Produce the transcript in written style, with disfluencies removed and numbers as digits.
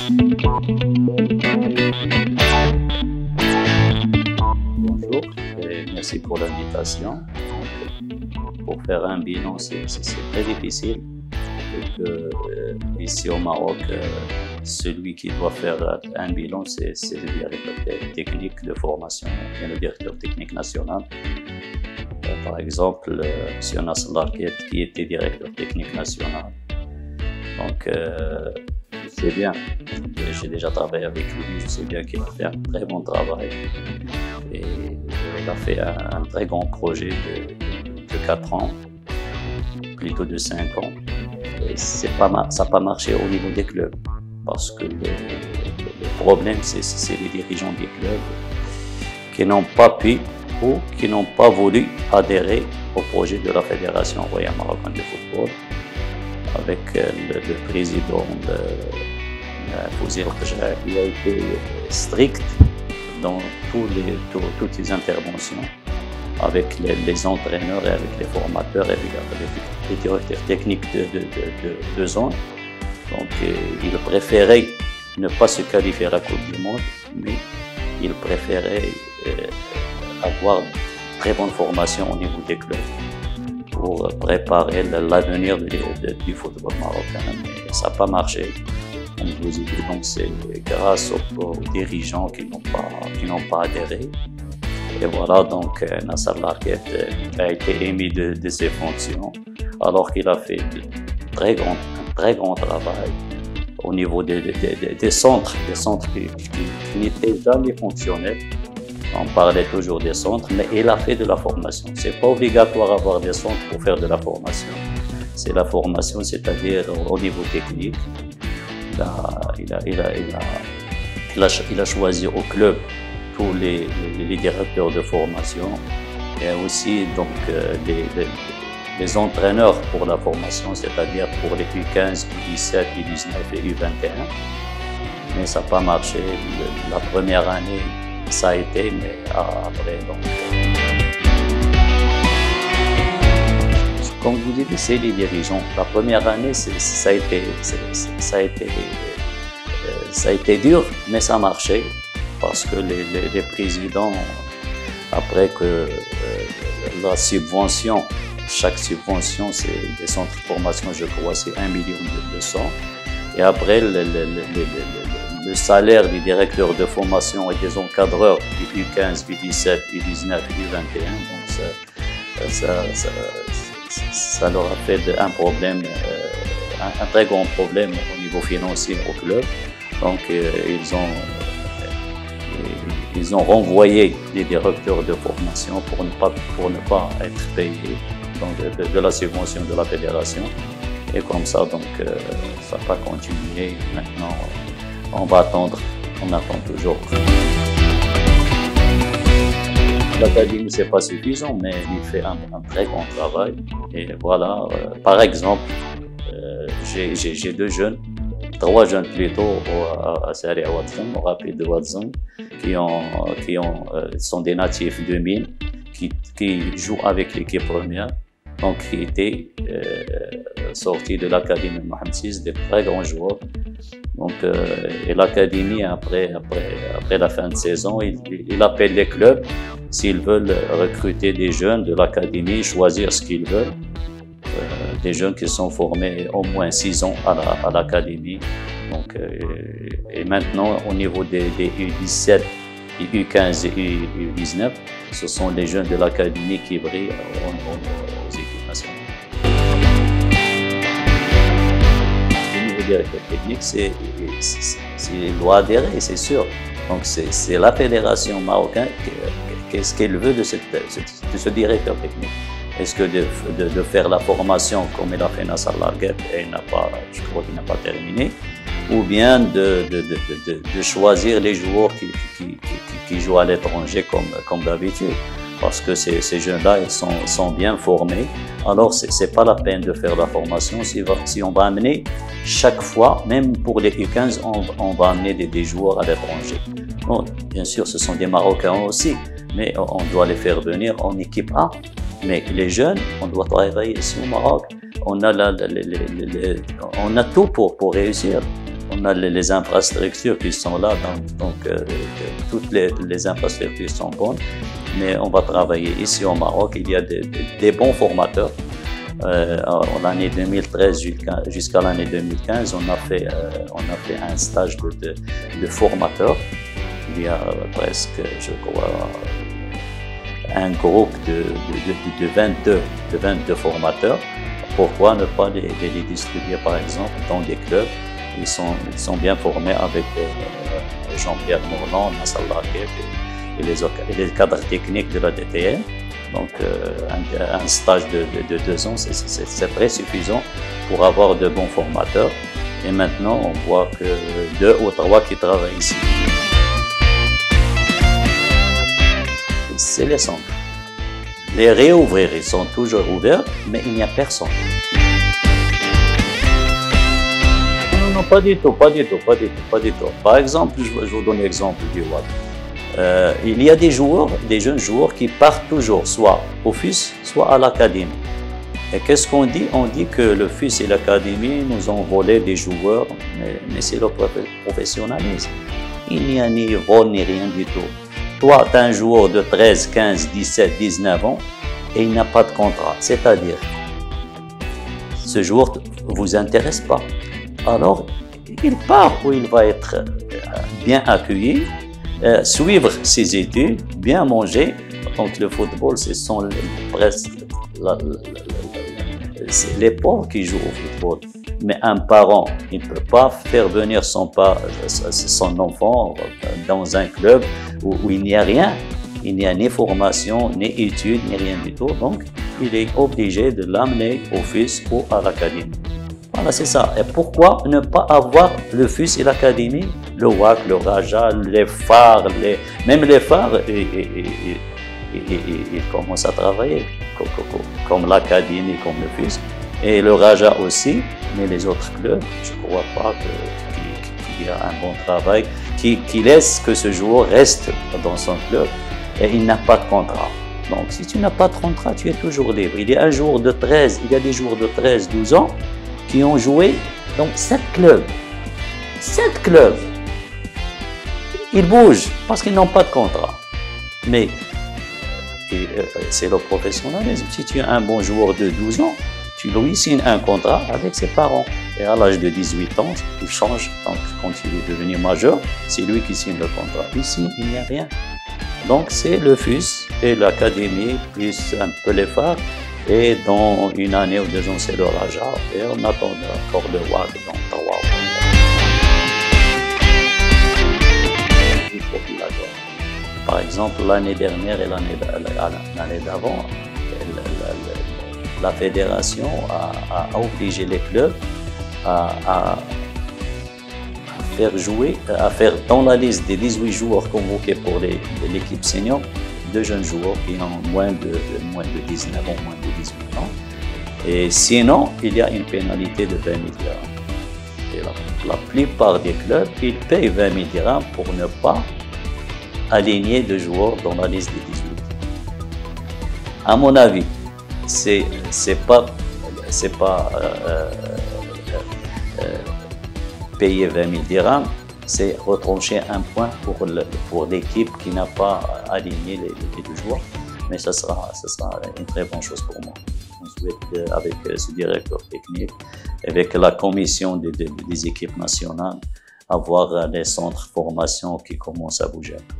Bonjour et merci pour l'invitation. Pour faire un bilan, c'est très difficile. Ici au Maroc, celui qui doit faire un bilan, c'est le directeur technique de formation et le directeur technique national. Par exemple, M. Nasser Larguet, qui était directeur technique national. Donc, je sais bien, j'ai déjà travaillé avec lui, je sais bien qu'il a fait un très bon travail. Et il a fait un très grand projet de 4 ans, plutôt de 5 ans. Et ça n'a pas marché au niveau des clubs, parce que le problème, c'est les dirigeants des clubs qui n'ont pas pu ou qui n'ont pas voulu adhérer au projet de la Fédération royale marocaine de football, avec le président Fouzi El-Qejjari, qui a été strict dans toutes les interventions, avec les entraîneurs et avec les formateurs et avec les directeurs techniques de zone. Donc il préférait ne pas se qualifier à la Coupe du Monde, mais il préférait avoir une très bonne formation au niveau des clubs pour préparer l'avenir du football marocain. Mais ça n'a pas marché. Comme je vous ai dit, donc c'est grâce aux dirigeants qui n'ont pas adhéré. Et voilà, donc Nasser Larguet a été émis de ses fonctions, alors qu'il a fait un très grand travail au niveau des centres qui n'étaient jamais fonctionnels. On parlait toujours des centres, mais il a fait de la formation. C'est pas obligatoire d'avoir des centres pour faire de la formation. C'est la formation, c'est-à-dire au niveau technique. Il a choisi au club tous les directeurs de formation et aussi donc les entraîneurs pour la formation, c'est-à-dire pour les U15, U17, U19 et U21. Mais ça n'a pas marché. La première année, ça a été, mais après, donc... Comme vous dites, c'est les dirigeants. La première année, ça a été dur, mais ça a marché. Parce que les présidents, après que la subvention, chaque subvention, c'est des centres de formation, je crois, c'est 1 million de 200. Et après, le salaire des directeurs de formation et des encadreurs du U15, U17, U19 et U21, donc ça leur a fait un problème, un très grand problème au niveau financier au club. Donc ils ont renvoyé les directeurs de formation pour ne pas être payés donc de la subvention de la fédération. Et comme ça, donc, ça n'a pas continué. Maintenant, on va attendre, on attend toujours. L'académie, ce n'est pas suffisant, mais il fait un très grand travail. Et voilà, par exemple, j'ai 2 jeunes, 3 jeunes plutôt à Saria Watson, au Rapide de Watson, qui sont des natifs de Mines, qui jouent avec l'équipe première, donc qui étaient sortis de l'académie Mohamed VI, des très grands joueurs. Donc, et l'académie, après la fin de saison, il appelle les clubs s'ils veulent recruter des jeunes de l'académie, choisir ce qu'ils veulent. Des jeunes qui sont formés au moins 6 ans à l'académie. Donc, et maintenant, au niveau des U17, U15 et U19, ce sont les jeunes de l'académie qui brillent aux équipes nationales. Le niveau directeur technique, il doit adhérer, c'est sûr. Donc, c'est la fédération marocaine, qu'est-ce qu'elle veut de ce directeur technique. Est-ce que de faire la formation comme il a fait Nasser Larguet et je crois qu'il n'a pas terminé, ou bien de choisir les joueurs qui jouent à l'étranger comme d'habitude, parce que ces jeunes-là, ils sont bien formés. Alors, c'est pas la peine de faire la formation si on va amener chaque fois, même pour les U15, on va amener des joueurs à l'étranger. Bon, bien sûr, ce sont des Marocains aussi, mais on doit les faire venir en équipe A. Mais les jeunes, on doit travailler ici au Maroc. On a tout pour réussir. On a les infrastructures qui sont là, donc toutes les infrastructures sont bonnes, mais on va travailler ici au Maroc. Il y a des bons formateurs. En l'année 2013 jusqu'à l'année 2015, on a fait un stage de formateur. Il y a presque, je crois, un groupe de 22 formateurs. Pourquoi ne pas les distribuer, par exemple, dans des clubs? Ils sont bien formés avec Jean-Pierre Mourlan, Nassar Lakeb et les cadres techniques de la DTN. Donc, un stage de 2 ans, c'est très suffisant pour avoir de bons formateurs. Et maintenant, on voit que 2 ou 3 qui travaillent ici. C'est les centres. Les réouvrir, ils sont toujours ouverts, mais il n'y a personne. Non, pas du tout. Par exemple, je vous donne l'exemple du WAC. Il y a des jeunes joueurs qui partent toujours, soit au FUS, soit à l'académie. Et qu'est-ce qu'on dit? On dit que le FUS et l'académie nous ont volé des joueurs, mais c'est le professionnalisme. Il n'y a ni vol ni rien du tout. Toi, tu es un joueur de 13, 15, 17, 19 ans et il n'a pas de contrat. C'est-à-dire, ce joueur ne vous intéresse pas. Alors, il part où il va être bien accueilli, suivre ses études, bien manger. Donc, le football, ce sont presque les pauvres qui jouent au football. Mais un parent, il ne peut pas faire venir son enfant dans un club où il n'y a rien. Il n'y a ni formation, ni études, ni rien du tout. Donc, il est obligé de l'amener au FUS ou à l'académie. Voilà, c'est ça. Et pourquoi ne pas avoir le FUS et l'académie, le WAC, le Raja, les phares, même les phares, ils commencent à travailler, comme l'académie, comme le FUS. Et le Raja aussi, mais les autres clubs, je ne crois pas qu'il y a un bon travail qui laisse que ce joueur reste dans son club et il n'a pas de contrat. Donc, si tu n'as pas de contrat, tu es toujours libre. Il y a des joueurs de 13, 12 ans qui ont joué dans 7 clubs. 7 clubs. Ils bougent parce qu'ils n'ont pas de contrat. Mais c'est le professionnalisme. Si tu es un bon joueur de 12 ans, tu lui signes un contrat avec ses parents. Et à l'âge de 18 ans, il change. Donc, quand il est devenu majeur, c'est lui qui signe le contrat. Ici, il n'y a rien. Donc, c'est le FUS et l'académie, plus un peu les phares. Et dans 1 année ou 2 ans, c'est le Raja. Et on attend encore le WAC dans 3 ans. Par exemple, l'année dernière et l'année d'avant, la fédération a obligé les clubs à faire dans la liste des 18 joueurs convoqués pour l'équipe senior, 2 jeunes joueurs qui ont moins de 19 ans, moins de 18 ans. Et sinon, il y a une pénalité de 20 000 dirhams. Et la plupart des clubs, ils payent 20 000 dirhams pour ne pas aligner de joueurs dans la liste des 18. À mon avis, c'est pas payer 20 000 dirhams, c'est retrancher un point pour l'équipe qui n'a pas aligné les 2 joueurs. Mais ça sera une très bonne chose pour moi. On souhaite, avec ce directeur technique, avec la commission des équipes nationales, avoir des centres de formation qui commencent à bouger un peu.